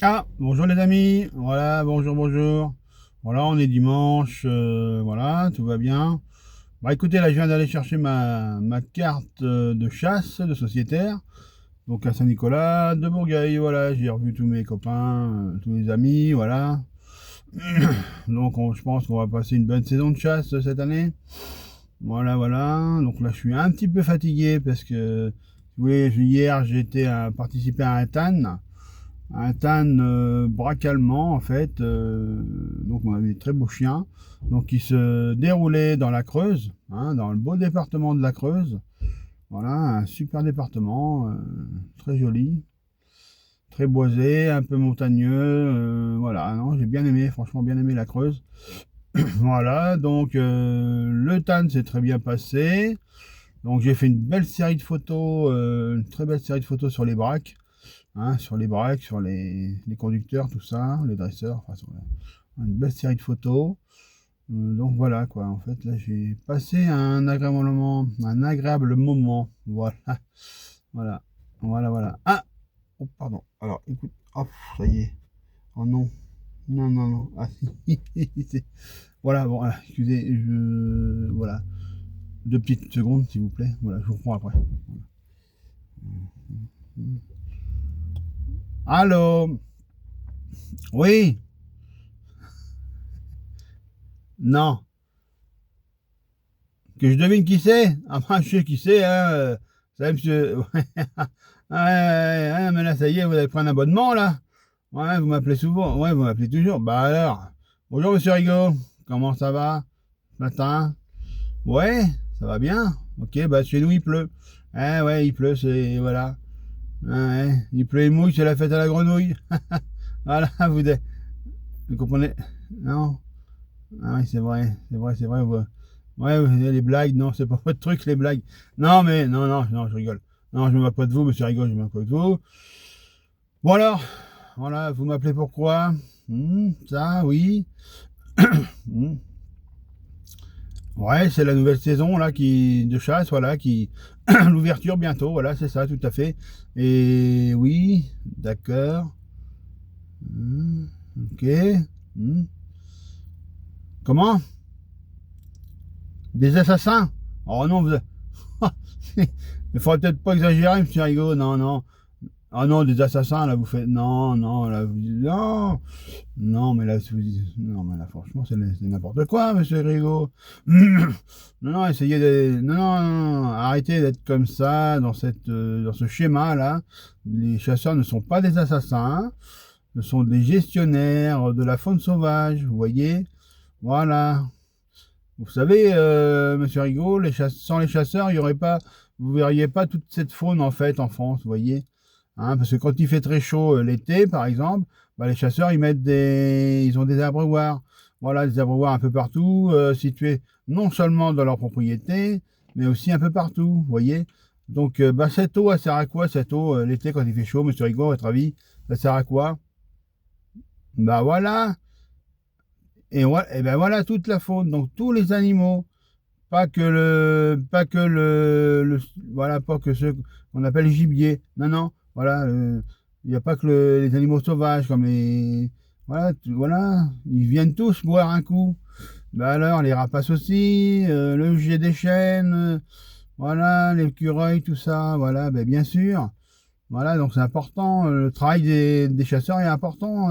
Ah, bonjour les amis, voilà, bonjour, bonjour. Voilà, on est dimanche, voilà, tout va bien. Bah écoutez, là je viens d'aller chercher ma carte de chasse de sociétaire, donc à Saint-Nicolas de Bourgueil, voilà, j'ai revu tous mes copains, tous les amis, voilà. Donc je pense qu'on va passer une bonne saison de chasse cette année. Voilà, voilà, donc là je suis un petit peu fatigué parce que, vous voyez, hier j'ai été à participer à un tan braque allemand en fait, donc on avait des très beaux chiens, donc qui se déroulait dans la Creuse, hein, dans le beau département de la Creuse. Voilà, un super département, très joli, très boisé, un peu montagneux, voilà, non, j'ai bien aimé, franchement bien aimé la Creuse. Voilà, donc le tan s'est très bien passé. Donc j'ai fait une belle série de photos, une très belle série de photos sur les braques, hein, sur les braques, sur les conducteurs, tout ça, les dresseurs, enfin, sur une belle série de photos. Donc voilà quoi, en fait là j'ai passé un agréable moment. Voilà, voilà, voilà, voilà. Ah, oh, pardon. Alors écoute, oh, ça y est. Oh non, non, non, non. Ah, voilà, bon, excusez, voilà, 2 petites secondes s'il vous plaît. Voilà, je vous reprends après. Allô? Oui? Non. Que je devine qui c'est? Ah ben, je sais qui c'est, hein. Ça va, monsieur. Ouais, ouais, mais là, ça y est, vous avez pris un abonnement, là. Ouais, vous m'appelez souvent. Ouais, vous m'appelez toujours. Bah alors. Bonjour, monsieur Rigaud. Comment ça va ce matin? Ouais, ça va bien. Ok, bah chez nous, il pleut. Ouais, il pleut, c'est. Voilà. Ouais, il pleut et mouille, c'est la fête à la grenouille. Voilà, vous comprenez? Non? Ah oui, c'est vrai, c'est vrai, c'est vrai. Ouais, les blagues, non, c'est pas votre truc, les blagues. Non, mais, non, non, non, je rigole. Non, je me moque pas de vous, monsieur Rigole, je me moque pas de vous. Bon alors, voilà, vous m'appelez pourquoi? Ça, oui. Hmm. Ouais, c'est la nouvelle saison, là, de chasse, voilà, l'ouverture bientôt, voilà, c'est ça, tout à fait. Et oui, d'accord. Hmm, ok. Hmm. Comment? Des assassins? Oh non, vous. Il faudrait peut-être pas exagérer, monsieur Rigaud. Non, non. Ah non, des assassins, là, vous faites. Non, non, là, vous dites. Non, non, mais là, non, mais là, franchement, c'est n'importe quoi, monsieur Rigaud. Non, non, essayez de. Non, non, non, non, arrêtez d'être comme ça, dans ce schéma-là. Les chasseurs ne sont pas des assassins, ce sont des gestionnaires de la faune sauvage, vous voyez. Voilà. Vous savez, monsieur Rigaud, sans les chasseurs, il y aurait pas, vous verriez pas toute cette faune en fait en France, vous voyez. Hein, parce que quand il fait très chaud l'été, par exemple, bah, les chasseurs ils ont des abreuvoirs. Voilà, des abreuvoirs un peu partout, situés non seulement dans leur propriété, mais aussi un peu partout, vous voyez. Donc, bah, cette eau, elle sert à quoi cette eau l'été quand il fait chaud, monsieur Rigaud, à votre avis, ça sert à quoi? Bah voilà, et ben voilà toute la faune, donc tous les animaux. Voilà, pas que ceux qu'on appelle gibier. Non, non, voilà, il n'y a pas que les animaux sauvages comme voilà, voilà, ils viennent tous boire un coup. Bah alors, les rapaces aussi, le gibier des chênes, voilà, l'écureuil, tout ça, voilà, ben bien sûr. Voilà, donc c'est important, le travail des chasseurs est important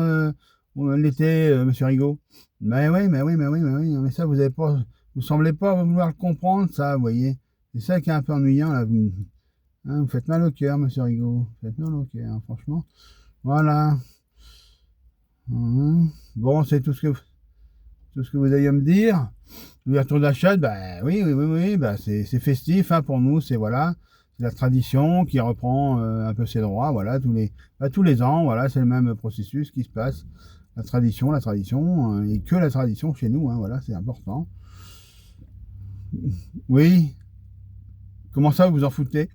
l'été, monsieur Rigaud. Mais oui, mais ça, vous semblez pas vouloir le comprendre, ça, vous voyez. C'est ça qui est un peu ennuyant, là. Vous faites mal au cœur, monsieur Rigaud. Vous faites mal au cœur, hein, franchement. Voilà. Bon, c'est tout ce que vous avez à me dire. L'ouverture d'achat, bah oui, bah c'est festif hein, pour nous, c'est voilà, c'est la tradition qui reprend un peu ses droits, voilà, tous les ans, voilà, c'est le même processus qui se passe. La tradition, et que la tradition chez nous, hein, voilà, c'est important. Oui, comment ça, vous vous en foutez?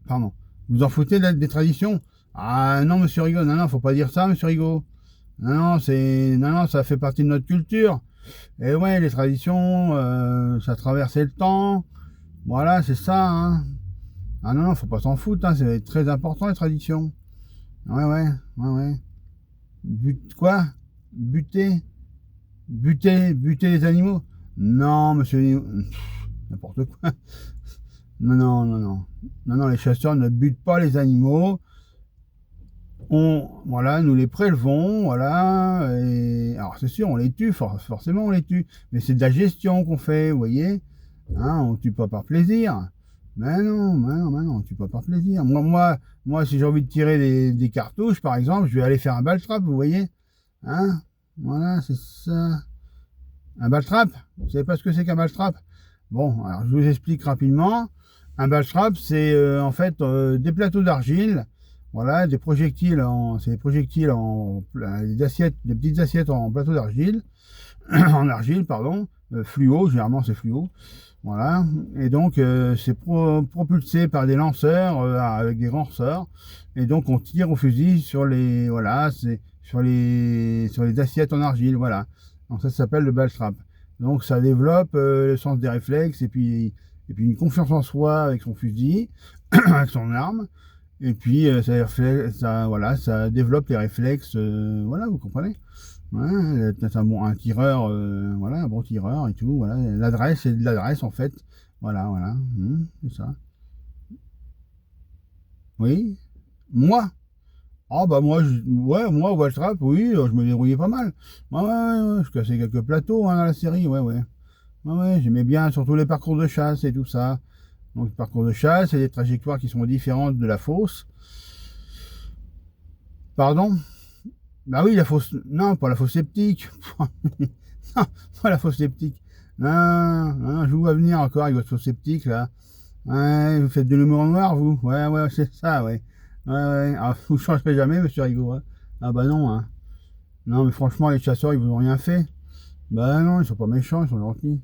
Pardon. Vous vous en foutez des traditions? Ah non, monsieur Rigaud, non, non, faut pas dire ça, monsieur Rigaud. Non, non, non, non, ça fait partie de notre culture. Et ouais, les traditions, ça a traversé le temps. Voilà, c'est ça, hein. Ah non, non, faut pas s'en foutre, hein, c'est très important les traditions. Ouais, ouais, ouais, ouais. Quoi? Buter? Buter les animaux? Non, monsieur, n'importe quoi. Non, non, non, non. Non, non, les chasseurs ne butent pas les animaux. Voilà, nous les prélevons, voilà. Et, alors c'est sûr, on les tue, forcément on les tue. Mais c'est de la gestion qu'on fait, vous voyez. Hein, on tue pas par plaisir. Mais non, mais non, mais non, on tue pas par plaisir. Moi, si j'ai envie de tirer des cartouches, par exemple, je vais aller faire un ball trap, vous voyez. Hein? Voilà, c'est ça. Un ball trap? Vous savez pas ce que c'est qu'un ball trap? Bon, alors je vous explique rapidement. Un ball trap, c'est en fait des plateaux d'argile, voilà, c'est des projectiles des assiettes, des petites assiettes en plateau d'argile, en argile, pardon, fluo, généralement c'est fluo, voilà, et donc c'est propulsé par des lanceurs avec des grands ressorts, et donc on tire au fusil sur les, voilà, c'est sur les assiettes en argile, voilà. Donc ça s'appelle le ball trap. Donc ça développe le sens des réflexes et puis une confiance en soi avec son fusil, avec son arme. Et puis voilà, ça développe les réflexes, voilà, vous comprenez. Ouais, c'est un tireur, voilà, un bon tireur et tout. Voilà, l'adresse, c'est de l'adresse en fait. Voilà, voilà, c'est ça. Oui, moi. Ah bah ouais, moi au Valtrap, oui, je me débrouillais pas mal. Ouais, ouais, ouais, ouais, je cassais quelques plateaux hein, dans la série, ouais, ouais. Ouais, ouais, j'aimais bien surtout les parcours de chasse et tout ça. Donc, le parcours de chasse et des trajectoires qui sont différentes de la fosse. Pardon? Bah oui, la fosse. Non, pas la fosse sceptique. Non, pas la fosse sceptique. Non, non, je vous vois venir encore avec votre fosse sceptique là. Ouais, vous faites de l'humour noir, vous? Ouais, ouais, c'est ça, ouais. Ouais, ouais. Ah, vous changerez jamais, monsieur Rigaud, hein? Ah bah non, hein. Non, mais franchement, les chasseurs, ils vous ont rien fait. Bah non, ils sont pas méchants, ils sont gentils.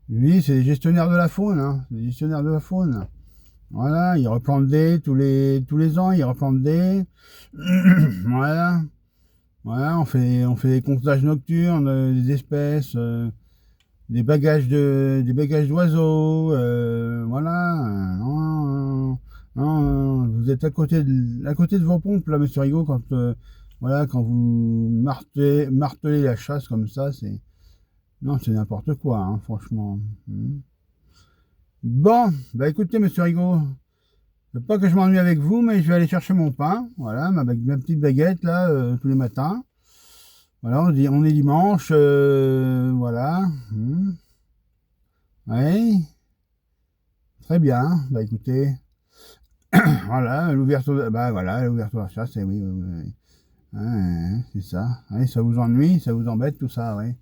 Lui, c'est les gestionnaires de la faune, hein. Les gestionnaires de la faune. Voilà, ils replantent des tous les ans, ils replantent des. Voilà. Voilà, on fait des comptages nocturnes des espèces, des bagages d'oiseaux, voilà. Non, non, vous êtes à côté de vos pompes là, Monsieur Rigaud, quand voilà, quand vous martelez la chasse comme ça, c'est non, c'est n'importe quoi, hein, franchement. Bon, bah écoutez, Monsieur Rigaud, je veux pas que je m'ennuie avec vous, mais je vais aller chercher mon pain, voilà, ma petite baguette là, tous les matins. Voilà, on est dimanche, voilà. Oui, très bien. Bah écoutez, voilà, l'ouverture à la chasse, oui, oui, oui. Ouais, ouais, c'est ça. Ouais, ça vous ennuie, ça vous embête, tout ça, oui.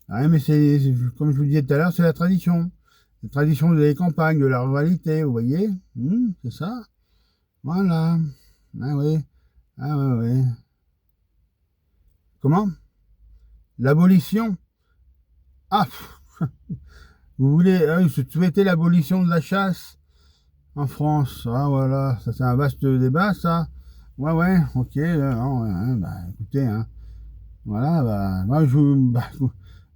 Ouais, mais comme je vous disais tout à l'heure, c'est la tradition. La tradition des campagnes, de la ruralité, vous voyez. C'est ça. Voilà. Ah oui. Ah ouais, ouais. Comment? L'abolition? Ah, vous voulez souhaiter l'abolition de la chasse en France? Ah voilà, ça c'est un vaste débat ça. Ouais ouais, ok, non, ouais, hein, bah écoutez, hein, voilà, bah moi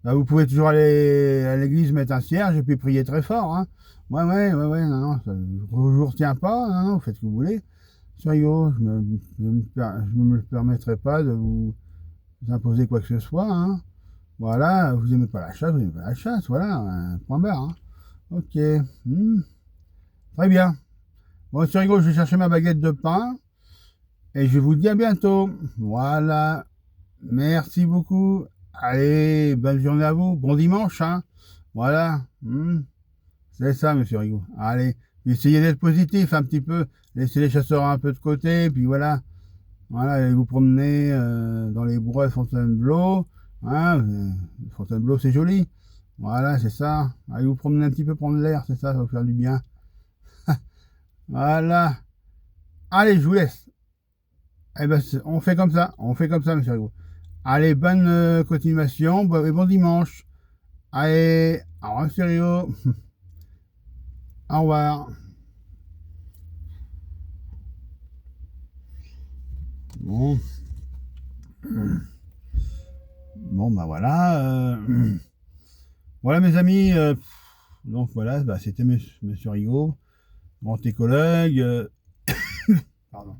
bah, vous pouvez toujours aller à l'église mettre un cierge et puis prier très fort, hein. Ouais ouais, ouais ouais, non, non, je vous retiens pas, non, non, vous faites ce que vous voulez. Sérieux, je ne me permettrai pas de vous imposer quoi que ce soit, hein. Voilà, vous aimez pas la chasse, vous aimez pas la chasse, voilà, point barre, hein. Ok, très bien. Bon, c'est rigolo, je vais chercher ma baguette de pain et je vous dis à bientôt. Voilà, merci beaucoup. Allez, bonne journée à vous, bon dimanche, hein. Voilà, c'est ça, monsieur Rigaud. Allez, essayez d'être positif un petit peu, laissez les chasseurs un peu de côté, puis voilà. Voilà, allez vous promener dans les bois de Fontainebleau. Hein, Fontainebleau, c'est joli. Voilà, c'est ça. Allez vous promener un petit peu, prendre l'air, c'est ça va vous faire du bien. Voilà. Allez, je vous laisse. Eh ben, on fait comme ça, monsieur Rigaud. Allez, bonne continuation, et bon dimanche. Allez, au revoir, monsieur Rigaud. Au revoir. Bon, bon, bah voilà. Voilà, mes amis. Donc voilà, bah, c'était monsieur Rigaud, grand écologue. Pardon.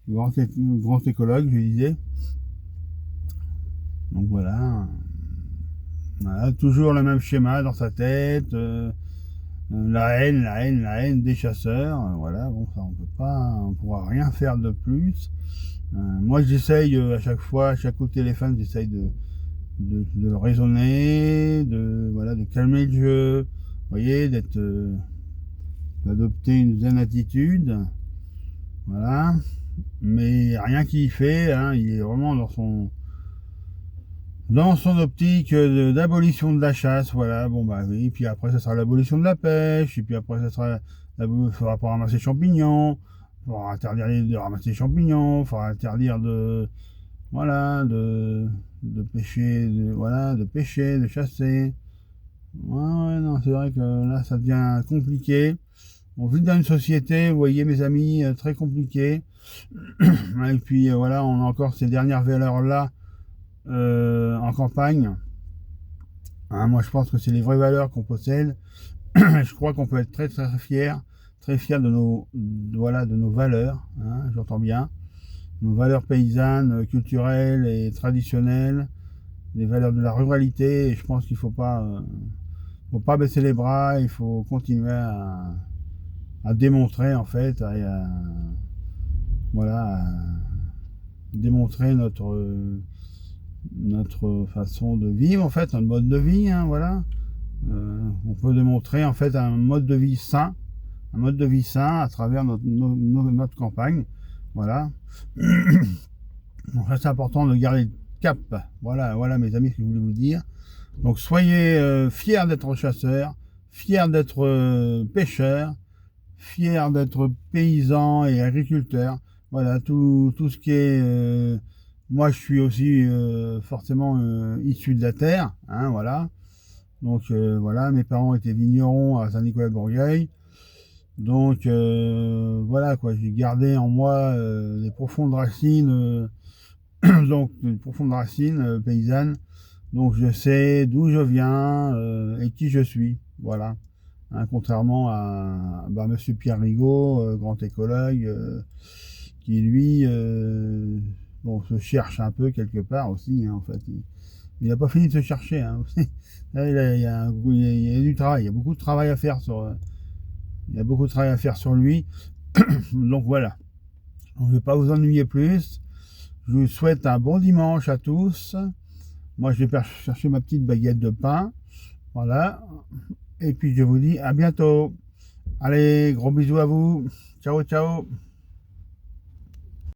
Grand écologue, je disais. Donc voilà. Voilà, toujours le même schéma dans sa tête. La haine des chasseurs. Voilà, bon, ça on peut pas, on pourra rien faire de plus. Moi j'essaye à chaque fois, à chaque coup de téléphone, j'essaye de raisonner, voilà, de calmer le jeu. Vous voyez, d'adopter une zen attitude. Voilà. Mais rien qui y fait, hein, il est vraiment dans son optique d'abolition de la chasse, voilà, bon bah oui, puis après ça sera l'abolition de la pêche, et puis après ça sera, il faudra pas ramasser les champignons, il faudra interdire de ramasser les champignons, il faudra interdire voilà, de pêcher, voilà, de pêcher, de chasser. Ouais, non, c'est vrai que là ça devient compliqué. On vit dans une société, vous voyez mes amis, très compliquée. Et puis voilà, on a encore ces dernières valeurs-là en campagne. Hein, moi, je pense que c'est les vraies valeurs qu'on possède. Je crois qu'on peut être très fier voilà, de nos valeurs. Hein, j'entends bien, nos valeurs paysannes, culturelles et traditionnelles, les valeurs de la ruralité. Et je pense qu'il faut pas baisser les bras. Il faut continuer à démontrer en fait, voilà, à démontrer notre façon de vivre, en fait, notre mode de vie, hein, voilà. On peut démontrer, en fait, un mode de vie sain, à travers notre campagne, voilà. Donc, c'est important de garder le cap, voilà, mes amis, ce que je voulais vous dire. Donc, soyez fiers d'être chasseurs, fiers d'être pêcheurs, fiers d'être paysans et agriculteurs, voilà, tout ce qui est... moi, je suis aussi forcément issu de la terre, hein, voilà. Donc voilà, mes parents étaient vignerons à Saint-Nicolas-de-Bourgueil. Donc voilà quoi, j'ai gardé en moi des profondes racines, donc des profondes racines paysannes. Donc je sais d'où je viens et qui je suis, voilà. Hein, contrairement à Monsieur Pierre Rigaud, grand écologue, qui lui bon, se cherche un peu quelque part aussi, hein, en fait. Il n'a pas fini de se chercher. Hein. Là, il y a du travail, il y a beaucoup de travail à faire sur lui. Donc voilà. Je ne vais pas vous ennuyer plus. Je vous souhaite un bon dimanche à tous. Moi, je vais chercher ma petite baguette de pain. Voilà. Et puis, je vous dis à bientôt. Allez, gros bisous à vous. Ciao, ciao.